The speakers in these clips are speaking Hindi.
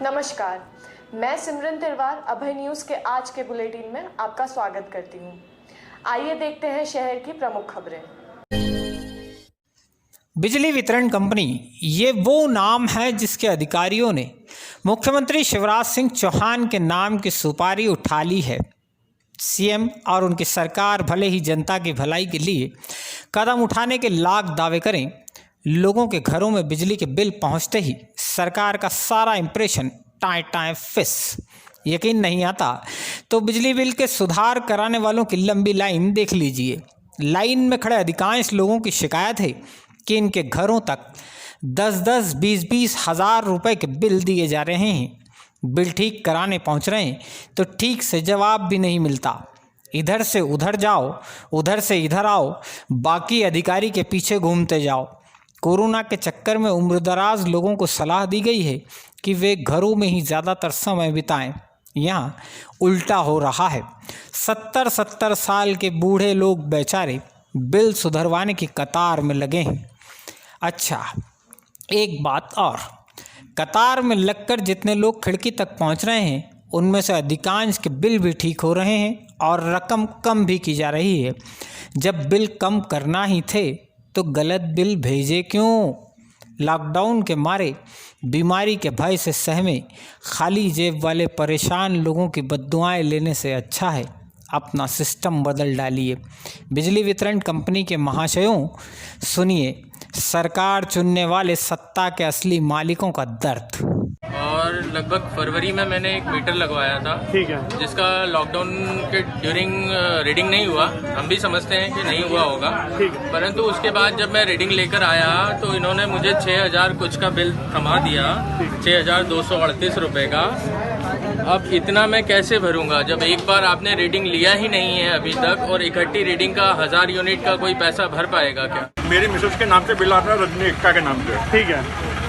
नमस्कार, मैं सिमरन तिरवार अभय न्यूज़ के आज के बुलेटिन में आपका स्वागत करती हूँ। आइए देखते हैं शहर की प्रमुख खबरें। बिजली वितरण कंपनी ये वो नाम है जिसके अधिकारियों ने मुख्यमंत्री शिवराज सिंह चौहान के नाम की सुपारी उठा ली है। सीएम और उनकी सरकार भले ही जनता की भलाई के लिए कदम उठाने के लाख दावे करें, लोगों के घरों में बिजली के बिल पहुंचते ही सरकार का सारा इंप्रेशन टाएं टाएं फिस। यकीन नहीं आता तो बिजली बिल के सुधार कराने वालों की लंबी लाइन देख लीजिए। लाइन में खड़े अधिकांश लोगों की शिकायत है कि इनके घरों तक 10-10, 20-20 हज़ार रुपए के बिल दिए जा रहे हैं। बिल ठीक कराने पहुंच रहे हैं तो ठीक से जवाब भी नहीं मिलता। इधर से उधर जाओ, उधर से इधर आओ, बाकी अधिकारी के पीछे घूमते जाओ। कोरोना के चक्कर में उम्रदराज लोगों को सलाह दी गई है कि वे घरों में ही ज़्यादातर समय बिताएं। यहाँ उल्टा हो रहा है। 70-70 साल के बूढ़े लोग बेचारे बिल सुधरवाने की कतार में लगे हैं। अच्छा, एक बात और, कतार में लगकर जितने लोग खिड़की तक पहुँच रहे हैं उनमें से अधिकांश के बिल भी ठीक हो रहे हैं और रकम कम भी की जा रही है। जब बिल कम करना ही थे तो गलत बिल भेजे क्यों? लॉकडाउन के मारे बीमारी के भय से सहमे खाली जेब वाले परेशान लोगों की बद्दुआएं लेने से अच्छा है अपना सिस्टम बदल डालिए। बिजली वितरण कंपनी के महाशयों, सुनिए सरकार चुनने वाले सत्ता के असली मालिकों का दर्द। और लगभग फरवरी में मैंने एक मीटर लगवाया था, ठीक है, जिसका लॉकडाउन के ड्यूरिंग रीडिंग नहीं हुआ। हम भी समझते हैं कि नहीं हुआ होगा, परंतु उसके बाद जब मैं रीडिंग लेकर आया तो इन्होंने मुझे 6,000 कुछ का बिल थमा दिया, 6,238 रुपए का। अब इतना मैं कैसे भरूंगा जब एक बार आपने रीडिंग लिया ही नहीं है अभी तक, और इकट्ठी रीडिंग का 1000 यूनिट का कोई पैसा भर पाएगा क्या? मेरी मिसेस के नाम से बिल आता है, रजनी एक्का के नाम से, ठीक है,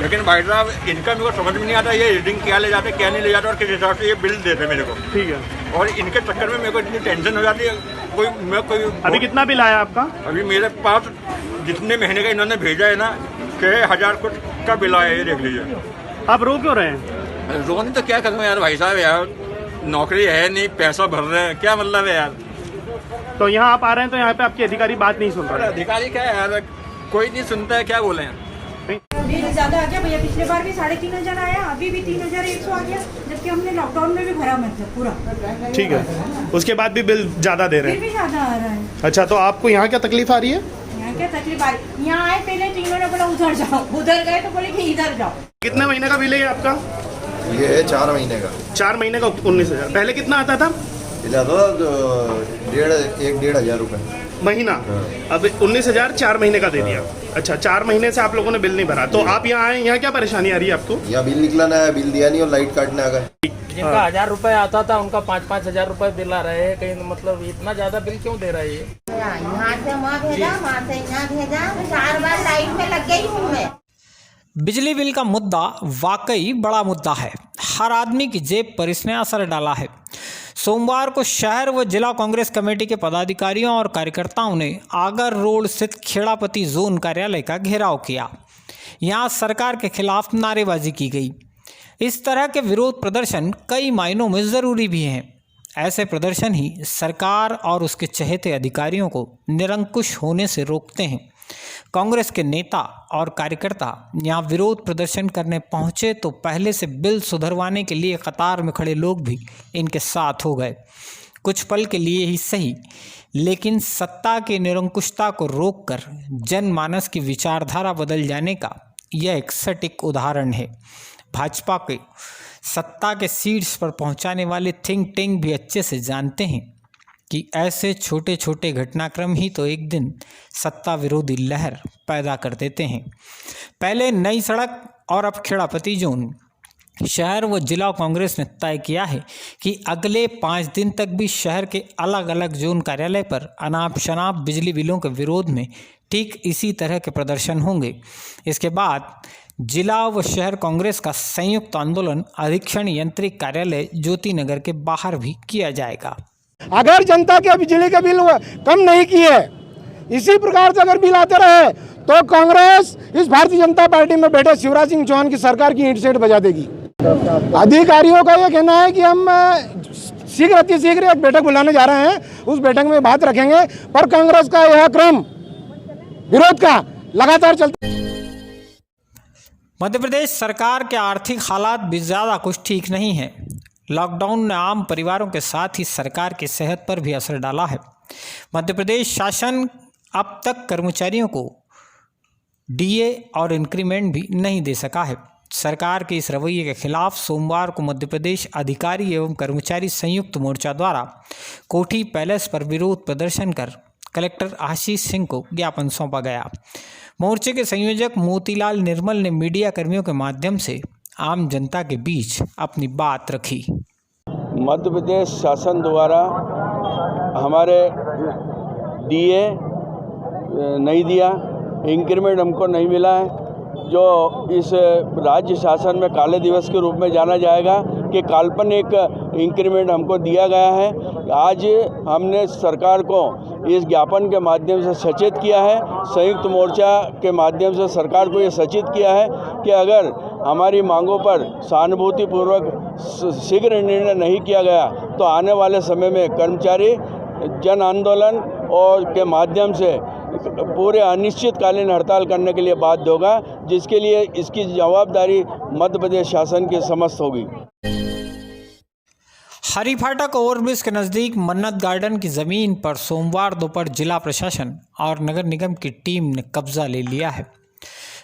लेकिन भाई साहब इनका मेरे को समझ में नहीं आता ये रीडिंग क्या ले जाते क्या नहीं ले जाते और किस हिसाब से ये बिल देते मेरे को, ठीक है। और इनके चक्कर में मेरे को इतनी टेंशन हो जाती है। कोई अभी कितना बिल आया आपका? अभी मेरे पास जितने महीने का इन्होंने भेजा है ना, 6,000 कुछ का बिल आया है, ये देख लीजिए। आप रो क्यों रहे हैं? रो नहीं तो क्या करूँ यार भाई साहब, यार नौकरी है नहीं, पैसा भर रहे हैं, क्या मतलब है यार। तो यहाँ आप आ रहे हैं तो यहाँ पे आपके अधिकारी बात नहीं सुन रहे? अधिकारी क्या है यार, कोई नहीं सुनता है, क्या बोले हैं। बिल ज्यादा आ गया भैया, पिछले बार भी 3,500 आया, अभी भी 3,100 आ गया, जबकि हमने लॉकडाउन में भी भरा मतलब पूरा, ठीक है। उसके बाद भी बिल ज्यादा दे रहे हैं? बिल भी ज्यादा आ रहा है। अच्छा, तो आपको यहाँ क्या तकलीफ आ रही है? यहाँ क्या तकलीफ आ रही है? यहाँ आए पहले तीनों ने बोला उधर जाओ, उधर गए तो बोले कि इधर जाओ। कितने महीने का बिल है आपका? ये है 4 महीने का। 4 महीने का 19,000। पहले कितना आता था? 1,500 रुपए महीना। अब 19,000 4 महीने का दे दिया। अच्छा, 4 महीने से आप लोगों ने बिल नहीं भरा, तो आप यहाँ आए, यहाँ क्या परेशानी आ रही है आपको? यहाँ बिल निकलाना है, बिल दिया नहीं और लाइट काटने आ गए। जिनका 1,000 रुपए आता था उनका 5-5 हजार रुपए बिल आ रहे हैं। कहीं मतलब इतना ज्यादा बिल क्यों दे रही है? यहाँ से वहाँ भेजा, वहाँ से यहाँ भेजा, 4 बार लाइन में लग गई हूँ मैं। बिजली बिल का मुद्दा वाकई बड़ा मुद्दा है। हर आदमी की जेब पर इसने असर डाला है। सोमवार को शहर व जिला कांग्रेस कमेटी के पदाधिकारियों और कार्यकर्ताओं ने आगर रोड स्थित खेड़ापति जोन कार्यालय का घेराव किया। यहां सरकार के खिलाफ नारेबाजी की गई। इस तरह के विरोध प्रदर्शन कई मायनों में ज़रूरी भी हैं। ऐसे प्रदर्शन ही सरकार और उसके चहेते अधिकारियों को निरंकुश होने से रोकते हैं। कांग्रेस के नेता और कार्यकर्ता यहाँ विरोध प्रदर्शन करने पहुँचे तो पहले से बिल सुधरवाने के लिए कतार में खड़े लोग भी इनके साथ हो गए। कुछ पल के लिए ही सही, लेकिन सत्ता की निरंकुशता को रोककर जनमानस की विचारधारा बदल जाने का यह एक सटीक उदाहरण है। भाजपा के सत्ता के सीट्स पर पहुंचाने वाले थिंक टैंक भी अच्छे से जानते हैं कि ऐसे छोटे छोटे घटनाक्रम ही तो एक दिन सत्ता विरोधी लहर पैदा कर देते हैं। पहले नई सड़क और अब खेड़ापति जोन। शहर व जिला कांग्रेस ने तय किया है कि अगले 5 दिन तक भी शहर के अलग अलग जोन कार्यालय पर अनाप शनाप बिजली बिलों के विरोध में ठीक इसी तरह के प्रदर्शन होंगे। इसके बाद जिला व शहर कांग्रेस का संयुक्त आंदोलन अधीक्षण यंत्रिक कार्यालय ज्योति नगर के बाहर भी किया जाएगा। अगर जनता के बिजली के बिल कम नहीं किए, इसी प्रकार से अगर बिल आते रहे तो कांग्रेस इस भारतीय जनता पार्टी में बैठे शिवराज सिंह चौहान की सरकार की ईंट सेंट बजा देगी। अधिकारियों का ये कहना है कि हम शीघ्र एक बैठक बुलाने जा रहे हैं, उस बैठक में बात रखेंगे, पर कांग्रेस का यह क्रम विरोध का लगातार चलता। मध्य प्रदेश सरकार के आर्थिक हालात भी ज़्यादा कुछ ठीक नहीं है। लॉकडाउन ने आम परिवारों के साथ ही सरकार की सेहत पर भी असर डाला है। मध्य प्रदेश शासन अब तक कर्मचारियों को डीए और इंक्रीमेंट भी नहीं दे सका है। सरकार के इस रवैये के खिलाफ सोमवार को मध्य प्रदेश अधिकारी एवं कर्मचारी संयुक्त मोर्चा द्वारा कोठी पैलेस पर विरोध प्रदर्शन कर कलेक्टर आशीष सिंह को ज्ञापन सौंपा गया। मोर्चे के संयोजक मोतीलाल निर्मल ने मीडिया कर्मियों के माध्यम से आम जनता के बीच अपनी बात रखी। मध्य प्रदेश शासन द्वारा हमारे डीए नहीं दिया, इंक्रीमेंट हमको नहीं मिला है, जो इस राज्य शासन में काले दिवस के रूप में जाना जाएगा कि काल्पनिक इंक्रीमेंट हमको दिया गया है। आज हमने सरकार को इस ज्ञापन के माध्यम से सचेत किया है, संयुक्त मोर्चा के माध्यम से सरकार को ये सचेत किया है कि अगर हमारी मांगों पर सहानुभूतिपूर्वक शीघ्र निर्णय नहीं किया गया तो आने वाले समय में कर्मचारी जन आंदोलन और के माध्यम से पूरे अनिश्चितकालीन हड़ताल करने के लिए बाध्य होगा, जिसके लिए इसकी जवाबदारी मध्य प्रदेश शासन की समस्त होगी। हरी फाटक ओवरब्रिज के नज़दीक मन्नत गार्डन की ज़मीन पर सोमवार दोपहर जिला प्रशासन और नगर निगम की टीम ने कब्जा ले लिया है।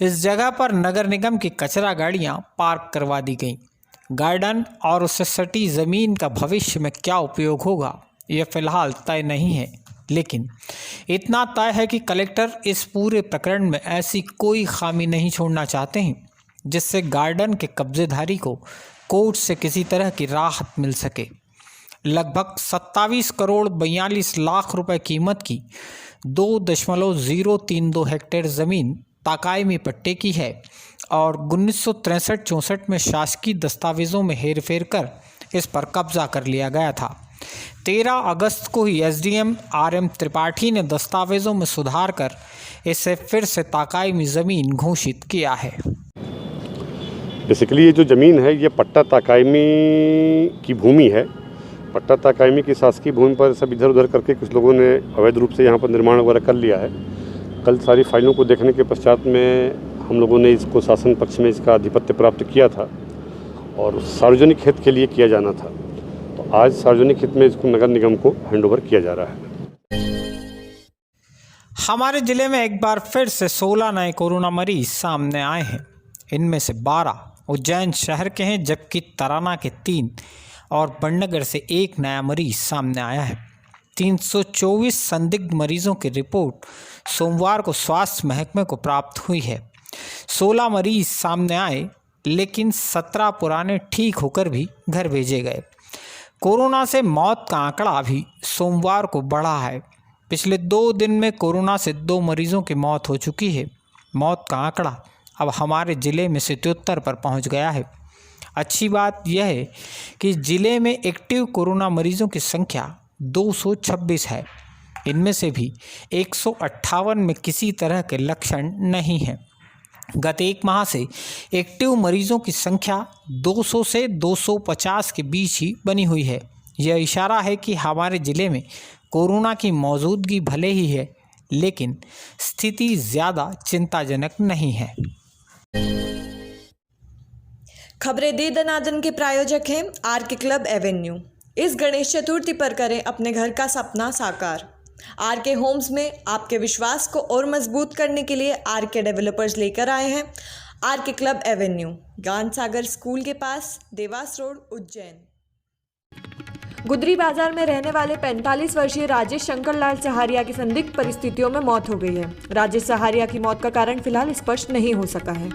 इस जगह पर नगर निगम की कचरा गाड़ियां पार्क करवा दी गईं। गार्डन और उससे सटी ज़मीन का भविष्य में क्या उपयोग होगा यह फ़िलहाल तय नहीं है, लेकिन इतना तय है कि कलेक्टर इस पूरे प्रकरण में ऐसी कोई खामी नहीं छोड़ना चाहते हैं जिससे गार्डन के कब्जेधारी को कोर्ट से किसी तरह की राहत मिल सके। लगभग 27 करोड़ 42 लाख रुपए कीमत की 2.032 हेक्टेयर ज़मीन ताकायमी पट्टे की है और 1963-64 में शासकीय दस्तावेज़ों में हेरफेर कर इस पर कब्जा कर लिया गया था। 13 अगस्त को ही एसडीएम RM त्रिपाठी ने दस्तावेज़ों में सुधार कर इसे फिर से ताकायमी ज़मीन घोषित किया है। बेसिकली ये जो ज़मीन है ये पट्टा ताकायमी की भूमि है। पट्टा ताकायमी की शासकीय भूमि पर सब इधर उधर करके कुछ लोगों ने अवैध रूप से यहाँ पर निर्माण वगैरह कर लिया है। कल सारी फाइलों को देखने के पश्चात में हम लोगों ने इसको शासन पक्ष में इसका आधिपत्य प्राप्त किया था और सार्वजनिक हित के लिए किया जाना था। तो आज सार्वजनिक हित में इसको नगर निगम को हैंडओवर किया जा रहा है। हमारे ज़िले में एक बार फिर से 16 नए कोरोना मरीज सामने आए हैं। इनमें से 12 उज्जैन शहर के हैं, जबकि तराना के 3 और बड़नगर से 1 नया मरीज सामने आया है। 324 संदिग्ध मरीजों की रिपोर्ट सोमवार को स्वास्थ्य महकमे को प्राप्त हुई है। 16 मरीज सामने आए, लेकिन 17 पुराने ठीक होकर भी घर भेजे गए। कोरोना से मौत का आंकड़ा भी सोमवार को बढ़ा है। पिछले 2 दिन में कोरोना से 2 मरीजों की मौत हो चुकी है। मौत का आंकड़ा अब हमारे ज़िले में 77 पर पहुंच गया है। अच्छी बात यह है कि ज़िले में एक्टिव कोरोना मरीजों की संख्या 226 है। इनमें से भी 158 में किसी तरह के लक्षण नहीं हैं। गत 1 माह से एक्टिव मरीजों की संख्या 200 से 250 के बीच ही बनी हुई है। यह इशारा है कि हमारे ज़िले में कोरोना की मौजूदगी भले ही है, लेकिन स्थिति ज़्यादा चिंताजनक नहीं है। खबरें दे दनादन के प्रायोजक हैं आरके क्लब एवेन्यू। इस गणेश चतुर्थी पर करें अपने घर का सपना साकार। आरके होम्स में आपके विश्वास को और मजबूत करने के लिए आरके डेवलपर्स लेकर आए हैं आरके क्लब एवेन्यू, ज्ञान सागर स्कूल के पास, देवास रोड, उज्जैन। गुदरी बाजार में रहने वाले 45 वर्षीय राजेश शंकर लाल सहारिया की संदिग्ध परिस्थितियों में मौत हो गई है। राजेश सहारिया की मौत का कारण फिलहाल स्पष्ट नहीं हो सका है।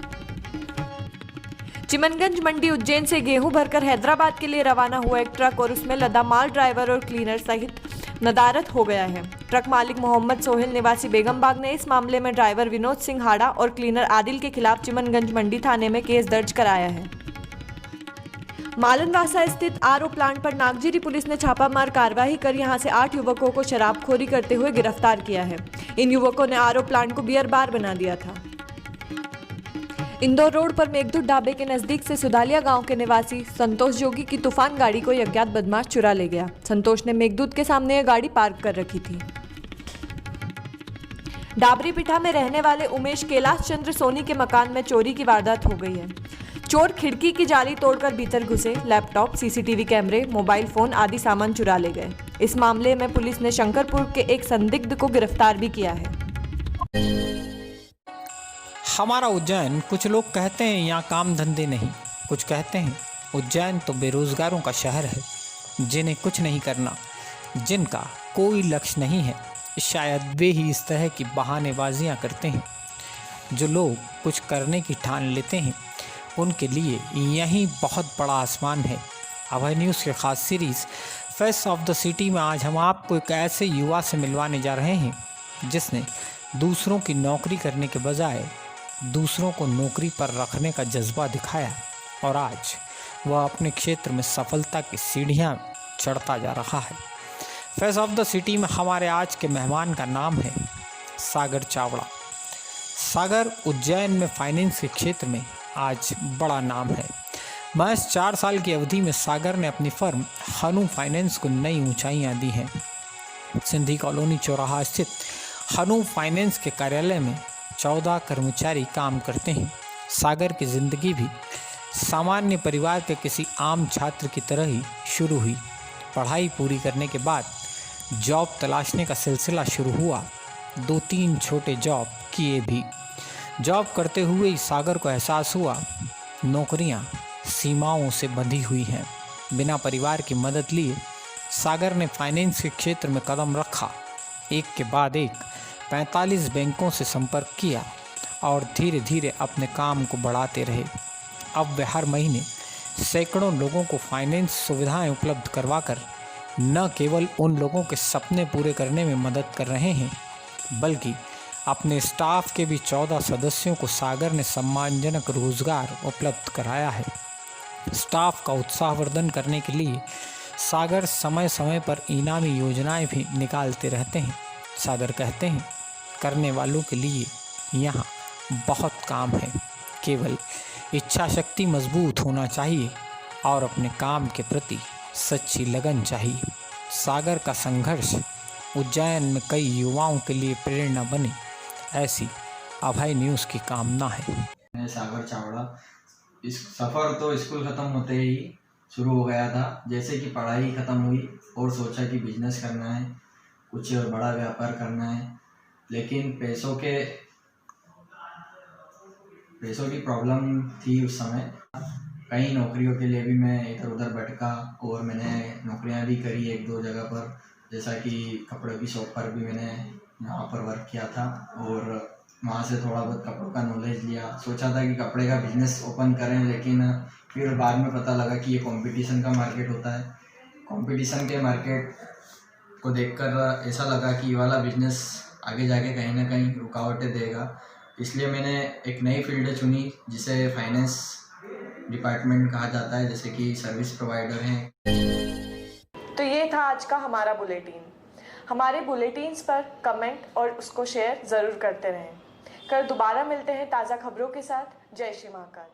चिमनगंज मंडी उज्जैन से गेहूं भरकर हैदराबाद के लिए रवाना हुआ एक ट्रक और उसमें लदा माल ड्राइवर और क्लीनर सहित नदारद हो गया है। ट्रक मालिक मोहम्मद सोहेल निवासी बेगमबाग ने इस मामले में ड्राइवर विनोद सिंह हाड़ा और क्लीनर आदिल के खिलाफ चिमनगंज मंडी थाने में केस दर्ज कराया है। मालनवासा स्थित आरओ प्लांट पर नागजिरी पुलिस ने छापामार कार्रवाई कर यहां से 8 युवकों को शराबखोरी करते हुए गिरफ्तार किया है। इन युवकों ने आरओ प्लांट को बियर बार बना दिया था। इंदौर रोड पर मेघदूत ढाबे के नजदीक से सुदालिया गांव के निवासी संतोष जोगी की तूफान गाड़ी को अज्ञात बदमाश चुरा ले गया। संतोष ने मेघदूत के सामने यह गाड़ी पार्क कर रखी थी। डाबरी पिठा में रहने वाले उमेश कैलाश चंद्र सोनी के मकान में चोरी की वारदात हो गई है। चोर खिड़की की जाली तोड़कर भीतर घुसे, लैपटॉप, सीसीटीवी कैमरे, मोबाइल फोन आदि सामान चुरा ले गए। इस मामले में पुलिस ने शंकरपुर के एक संदिग्ध को गिरफ्तार भी किया है। हमारा उज्जैन, कुछ लोग कहते हैं यहाँ काम धंधे नहीं, कुछ कहते हैं उज्जैन तो बेरोजगारों का शहर है, जिन्हें कुछ नहीं करना, जिनका कोई लक्ष्य नहीं है। शायद वे ही इस तरह की बहानेबाजियाँ करते हैं। जो लोग कुछ करने की ठान लेते हैं उनके लिए यही बहुत बड़ा आसमान है। अभय न्यूज़ के खास series face of the city में आज हम आपको एक ऐसे युवा से मिलवाने जा रहे हैं जिसने दूसरों की नौकरी करने के बजाय दूसरों को नौकरी पर रखने का जज्बा दिखाया और आज वह अपने क्षेत्र में सफलता की सीढ़ियां चढ़ता जा रहा है। फेस ऑफ द सिटी में हमारे आज के मेहमान का नाम है सागर चावड़ा। सागर उज्जैन में फाइनेंस के क्षेत्र में आज बड़ा नाम है। महज 4 साल की अवधि में सागर ने अपनी फर्म हनु फाइनेंस को नई ऊंचाइयां दी हैं। सिंधी कॉलोनी चौराहा स्थित हनु फाइनेंस के कार्यालय में 14 कर्मचारी काम करते हैं। सागर की ज़िंदगी भी सामान्य परिवार के किसी आम छात्र की तरह ही शुरू हुई। पढ़ाई पूरी करने के बाद जॉब तलाशने का सिलसिला शुरू हुआ। 2-3 छोटे जॉब किए भी। जॉब करते हुए ही सागर को एहसास हुआ नौकरियां सीमाओं से बंधी हुई हैं। बिना परिवार की मदद लिए सागर ने फाइनेंस के क्षेत्र में कदम रखा। एक के बाद एक 45 बैंकों से संपर्क किया और धीरे धीरे अपने काम को बढ़ाते रहे। अब वे हर महीने सैकड़ों लोगों को फाइनेंस सुविधाएं उपलब्ध करवाकर न केवल उन लोगों के सपने पूरे करने में मदद कर रहे हैं, बल्कि अपने स्टाफ के भी 14 सदस्यों को सागर ने सम्मानजनक रोजगार उपलब्ध कराया है। स्टाफ का उत्साहवर्धन करने के लिए सागर समय समय पर इनामी योजनाएं भी निकालते रहते हैं। सागर कहते हैं करने वालों के लिए यहाँ बहुत काम है, केवल इच्छा शक्ति मजबूत होना चाहिए और अपने काम के प्रति सच्ची लगन चाहिए। सागर का संघर्ष उज्जैन में कई युवाओं के लिए प्रेरणा बने, ऐसी अभय न्यूज़ की कामना है। मैं सागर चावड़ा। इस सफ़र तो स्कूल ख़त्म होते ही शुरू हो गया था। जैसे कि पढ़ाई ख़त्म हुई और सोचा कि बिजनेस करना है, कुछ बड़ा व्यापार करना है, लेकिन पैसों की प्रॉब्लम थी उस समय। कई नौकरियों के लिए भी मैं इधर उधर भटका और मैंने नौकरियां भी करी 1-2 जगह पर, जैसा कि कपड़ों की शॉप पर भी मैंने यहाँ पर वर्क किया था और वहाँ से थोड़ा बहुत कपड़ों का नॉलेज लिया। सोचा था कि कपड़े का बिजनेस ओपन करें, लेकिन फिर बाद में पता लगा कि ये कंपटीशन का मार्केट होता है। कंपटीशन के मार्केट को देखकर ऐसा लगा कि ये वाला बिजनेस आगे जाके कहीं ना कहीं रुकावटें देगा, इसलिए मैंने एक नई फील्ड चुनी जिसे फाइनेंस डिपार्टमेंट कहा जाता है, जैसे कि सर्विस प्रोवाइडर हैं। तो ये था आज का हमारा बुलेटिन। हमारे बुलेटिन्स पर कमेंट और उसको शेयर ज़रूर करते रहें। कल दोबारा मिलते हैं ताज़ा खबरों के साथ। जय श्री महाकाल।